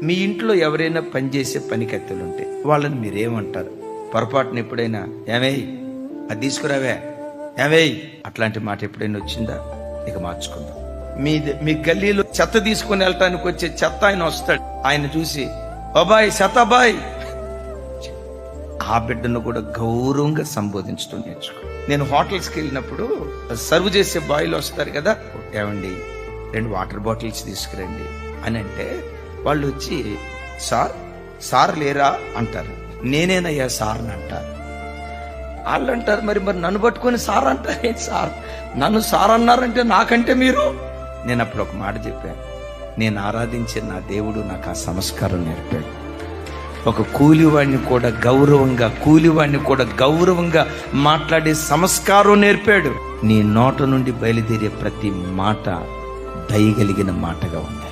మీ ఇంట్లో ఎవరైనా పనిచేసే పనికత్తెలు ఉంటే వాళ్ళని మీరేమంటారు? పొరపాటున ఎప్పుడైనా ఏమేయ్ అది తీసుకురావే, ఏమేయ్ అట్లాంటి మాట ఎప్పుడైనా వచ్చిందా? ఇక మార్చుకుందాం. మీ గల్లీలో చెత్త తీసుకుని వెళ్ళటానికి వచ్చే చెత్త ఆయన వస్తాడు. ఆయన చూసి బాబాయ్ చెత్తబాయ్, ఆ బిడ్డను కూడా గౌరవంగా సంబోధించడం నేర్చుకో. నేను హోటల్స్కి వెళ్ళినప్పుడు సర్వ్ చేసే బాయ్లు వస్తారు కదా, ఏమండి 2 వాటర్ బాటిల్స్ తీసుకురండి అని అంటే వాళ్ళు వచ్చి సార్ లేరా అంటారు. నేనేనయ్యా సార్ అని అంటారు. వాళ్ళు అంటారు మరి నన్ను పట్టుకొని సార్ అంటారు. సార్ నన్ను సార్ అన్నారంటే నాకంటే మీరు. నేను అప్పుడు ఒక మాట చెప్పాను, నేను ఆరాధించే నా దేవుడు నాకు ఆ సంస్కారం నేర్పాడు. ఒక కూలివాడిని కూడా గౌరవంగా మాట్లాడే సంస్కారం నేర్పాడు. నీ నోట నుండి బయలుదేరే ప్రతి మాట దయగలిగిన మాటగా ఉంది.